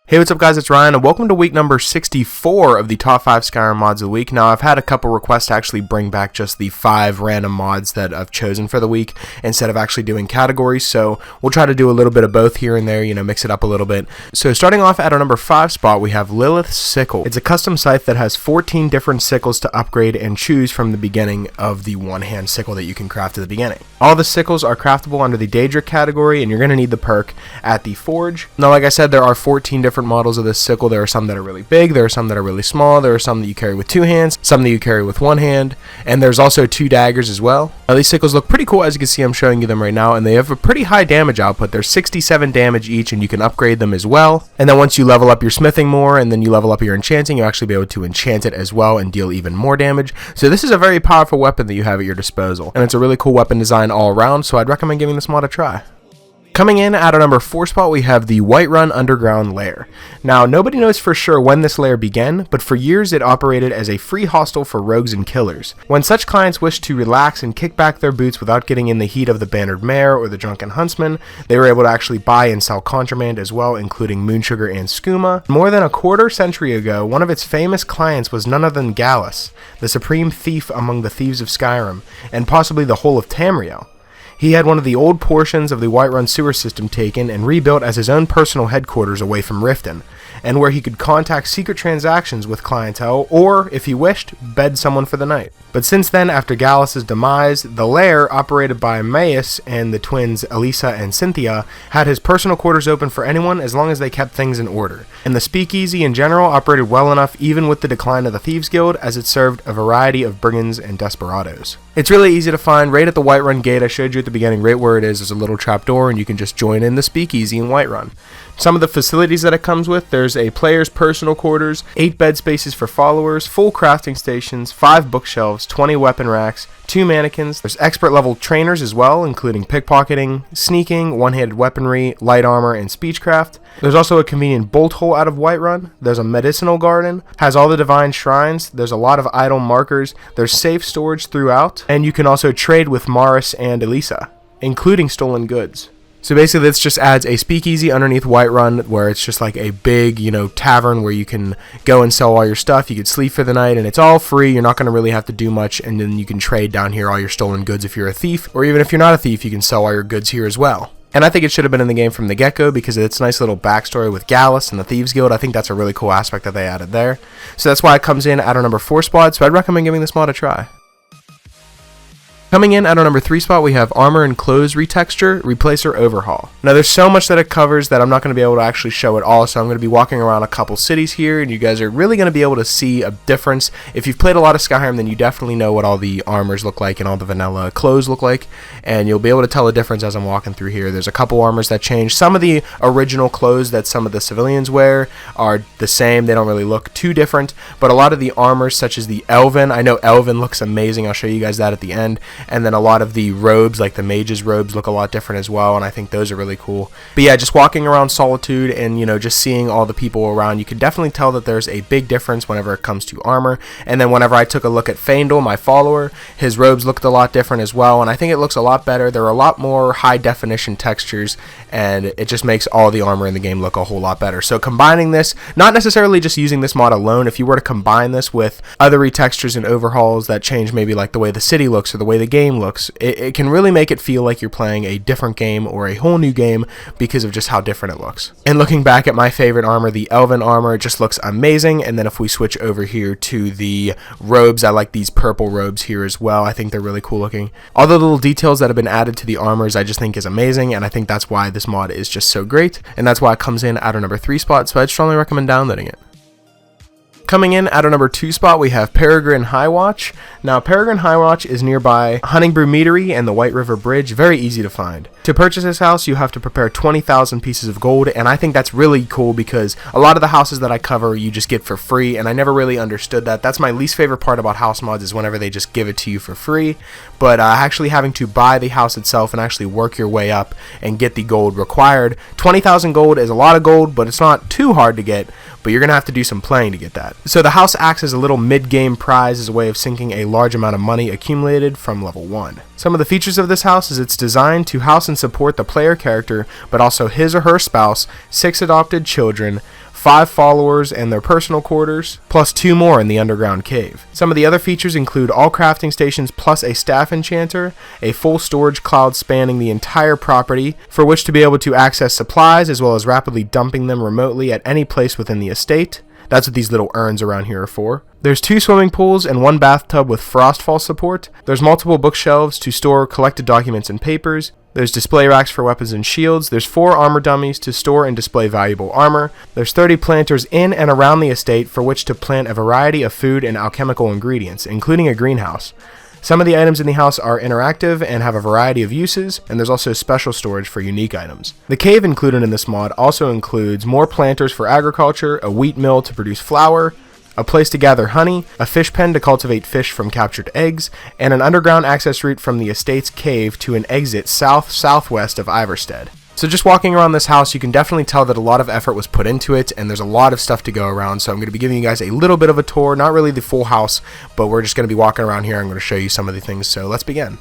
Hey, what's up guys, it's Ryan, and welcome to week number 64 of the top 5 Skyrim mods of the week. Now, I've had a couple requests to actually bring back just the 5 random mods that I've chosen for the week, instead of actually doing categories, so we'll try to do a little bit of both here and there, mix it up a little bit. So starting off at our number 5 spot, we have Liliths Sickle. It's a custom scythe that has 14 different sickles to upgrade and choose from the beginning of the one-hand sickle that you can craft at the beginning. All the sickles are craftable under the Daedric category, and you're going to need the perk at the Forge. Now, like I said, there are 14 different models of this sickle. There are some that are really big, there are some that are really small, there are some that you carry with 2 hands, some that you carry with 1 hand, and there's also 2 daggers as well. Now, these sickles look pretty cool. As you can see, I'm showing you them right now, and they have a pretty high damage output. They're 67 damage each, and you can upgrade them as well. And then once you level up your smithing more, and then you level up your enchanting, you'll actually be able to enchant it as well and deal even more damage. So this is a very powerful weapon that you have at your disposal, and it's a really cool weapon design all around, so I'd recommend giving this mod a try. Coming in at our number 4 spot, we have the Whiterun underground lair. Now, nobody knows for sure when this lair began, but for years it operated as a free hostel for rogues and killers. When such clients wished to relax and kick back their boots without getting in the heat of the bannered mare or the drunken huntsman, they were able to actually buy and sell contraband as well, including moon sugar and skooma. More than a quarter century ago, one of its famous clients was none other than Gallus, the supreme thief among the thieves of Skyrim, and possibly the whole of Tamriel. He had one of the old portions of the Whiterun sewer system taken and rebuilt as his own personal headquarters away from Riften, and where he could contact secret transactions with clientele, or, if he wished, bed someone for the night. But since then, after Gallus's demise, the lair, operated by Maius and the twins Elisa and Cynthia, had his personal quarters open for anyone as long as they kept things in order. And the speakeasy in general operated well enough even with the decline of the Thieves Guild, as it served a variety of brigands and desperados. It's really easy to find. Right at the Whiterun gate I showed you at the beginning, right where it is, there's a little trapdoor, and you can just join in the speakeasy in Whiterun. Some of the facilities that it comes with: there's a player's personal quarters, 8 bed spaces for followers, full crafting stations, 5 bookshelves, 20 weapon racks, 2 mannequins. There's expert level trainers as well, including pickpocketing, sneaking, one-handed weaponry, light armor, and speechcraft. There's also a convenient bolt hole out of Whiterun. There's a medicinal garden, has all the divine shrines. There's a lot of idle markers. There's safe storage throughout, and you can also trade with Maris and Elisa, including stolen goods. So basically this just adds a speakeasy underneath Whiterun, where it's just like a big, tavern where you can go and sell all your stuff. You could sleep for the night, and it's all free. You're not going to really have to do much, and then you can trade down here all your stolen goods if you're a thief, or even if you're not a thief, you can sell all your goods here as well. And I think it should have been in the game from the get-go because of its nice little backstory with Gallus and the Thieves Guild. I think that's a really cool aspect that they added there. So that's why it comes in at our number 4 spot, so I'd recommend giving this mod a try. Coming in at our number 3 spot, we have Armor and Clothes Retexture, Replacer Overhaul. Now, there's so much that it covers that I'm not going to be able to actually show it all, so I'm going to be walking around a couple cities here, and you guys are really going to be able to see a difference. If you've played a lot of Skyrim, then you definitely know what all the armors look like and all the vanilla clothes look like, and you'll be able to tell a difference as I'm walking through here. There's a couple armors that change. Some of the original clothes that some of the civilians wear are the same. They don't really look too different, but a lot of the armors, such as the Elven, I know Elven looks amazing. I'll show you guys that at the end. And then a lot of the robes, like the mage's robes, look a lot different as well, and I think those are really cool. But yeah, just walking around Solitude and, just seeing all the people around, you can definitely tell that there's a big difference whenever it comes to armor. And then whenever I took a look at Faendal, my follower, his robes looked a lot different as well, and I think it looks a lot better. There are a lot more high definition textures, and it just makes all the armor in the game look a whole lot better. So combining this, not necessarily just using this mod alone, if you were to combine this with other retextures and overhauls that change maybe like the way the city looks or the way the game looks, it can really make it feel like you're playing a different game or a whole new game because of just how different it looks. And looking back at my favorite armor, the Elven armor, it just looks amazing. And then if we switch over here to the robes, I like these purple robes here as well. I think they're really cool looking. All the little details that have been added to the armors I just think is amazing, and I think that's why this mod is just so great, and that's why it comes in at our number 3 spot, so I'd strongly recommend downloading it. Coming in at our number 2 spot, we have Peregrine Highwatch. Now, Peregrine Highwatch is nearby Honningbrew Meadery and the White River Bridge, very easy to find. To purchase this house, you have to prepare 20,000 pieces of gold, and I think that's really cool because a lot of the houses that I cover you just get for free, and I never really understood that. That's my least favorite part about house mods, is whenever they just give it to you for free. But actually having to buy the house itself and actually work your way up and get the gold required. 20,000 gold is a lot of gold, but it's not too hard to get, but you're going to have to do some playing to get that. So the house acts as a little mid-game prize as a way of sinking a large amount of money accumulated from level 1. Some of the features of this house is it's designed to house and support the player character, but also his or her spouse, 6 adopted children, 5 followers and their personal quarters, plus 2 more in the underground cave. Some of the other features include all crafting stations plus a staff enchanter, a full storage cloud spanning the entire property, for which to be able to access supplies as well as rapidly dumping them remotely at any place within the estate. That's what these little urns around here are for. There's 2 swimming pools and 1 bathtub with frostfall support. There's multiple bookshelves to store collected documents and papers. There's display racks for weapons and shields. There's 4 armor dummies to store and display valuable armor. There's 30 planters in and around the estate for which to plant a variety of food and alchemical ingredients, including a greenhouse. Some of the items in the house are interactive and have a variety of uses, and there's also special storage for unique items. The cave included in this mod also includes more planters for agriculture, a wheat mill to produce flour, a place to gather honey, a fish pen to cultivate fish from captured eggs, and an underground access route from the estate's cave to an exit south-southwest of Iverstead. So just walking around this house, you can definitely tell that a lot of effort was put into it, and there's a lot of stuff to go around. So I'm going to be giving you guys a little bit of a tour, not really the full house, but we're just going to be walking around here. I'm going to show you some of the things, so let's begin.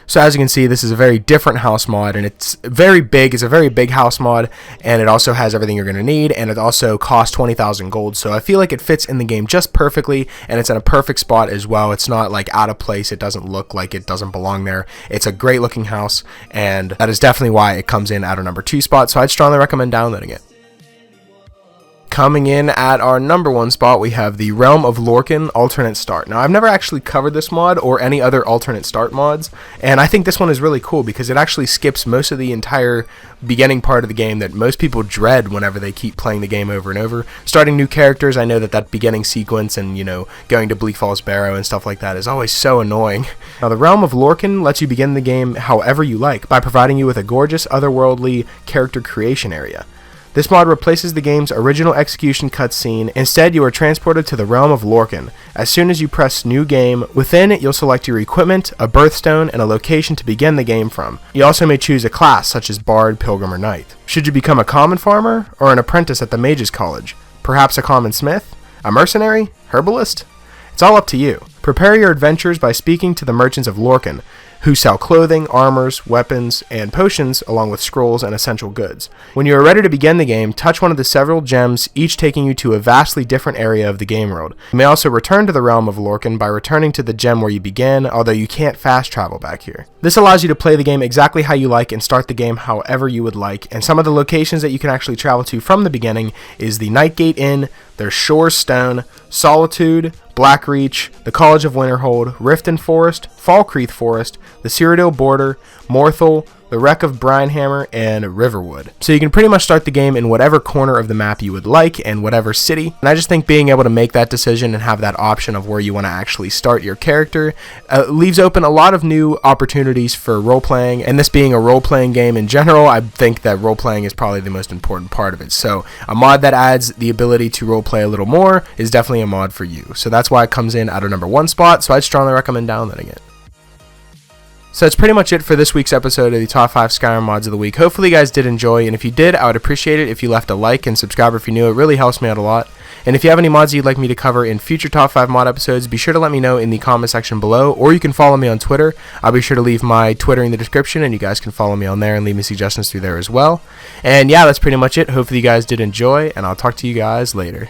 So as you can see, this is a very different house mod, and it's very big. It's a very big house mod, and it also has everything you're going to need, and it also costs 20,000 gold. So I feel like it fits in the game just perfectly, and it's in a perfect spot as well. It's not like out of place. It doesn't look like it doesn't belong there. It's a great looking house, and that is definitely why it comes in at our number 2 spot. So I'd strongly recommend downloading it. Coming in at our number 1 spot, we have the Realm of Lorkhan Alternate Start. Now, I've never actually covered this mod or any other alternate start mods, and I think this one is really cool because it actually skips most of the entire beginning part of the game that most people dread whenever they keep playing the game over and over. Starting new characters, I know that beginning sequence and, going to Bleak Falls Barrow and stuff like that is always so annoying. Now, the Realm of Lorkhan lets you begin the game however you like by providing you with a gorgeous, otherworldly character creation area. This mod replaces the game's original execution cutscene. Instead, you are transported to the Realm of Lorkhan. As soon as you press New Game, within it you'll select your equipment, a birthstone, and a location to begin the game from. You also may choose a class such as Bard, Pilgrim, or Knight. Should you become a common farmer, or an apprentice at the Mage's College? Perhaps a common smith? A mercenary? Herbalist? It's all up to you. Prepare your adventures by speaking to the merchants of Lorkhan, who sell clothing, armors, weapons, and potions, along with scrolls and essential goods. When you are ready to begin the game, touch one of the several gems, each taking you to a vastly different area of the game world. You may also return to the Realm of Lorkhan by returning to the gem where you began, although you can't fast travel back here. This allows you to play the game exactly how you like and start the game however you would like, and some of the locations that you can actually travel to from the beginning is the Nightgate Inn, there's Shore Stone, Solitude, Blackreach, the College of Winterhold, Riften Forest, Falkreath Forest, the Cyrodiil Border, Morthal, the Wreck of Brinehammer, and Riverwood. So you can pretty much start the game in whatever corner of the map you would like and whatever city. And I just think being able to make that decision and have that option of where you want to actually start your character leaves open a lot of new opportunities for role-playing. And this being a role-playing game in general, I think that role-playing is probably the most important part of it. So a mod that adds the ability to role-play a little more is definitely a mod for you. So that's why it comes in at our number 1 spot, so I'd strongly recommend downloading it. So that's pretty much it for this week's episode of the Top 5 Skyrim Mods of the Week. Hopefully you guys did enjoy, and if you did, I would appreciate it if you left a like and subscribe if you're new. It really helps me out a lot. And if you have any mods you'd like me to cover in future Top 5 mod episodes, be sure to let me know in the comment section below, or you can follow me on Twitter. I'll be sure to leave my Twitter in the description, and you guys can follow me on there and leave me suggestions through there as well. And yeah, that's pretty much it. Hopefully you guys did enjoy, and I'll talk to you guys later.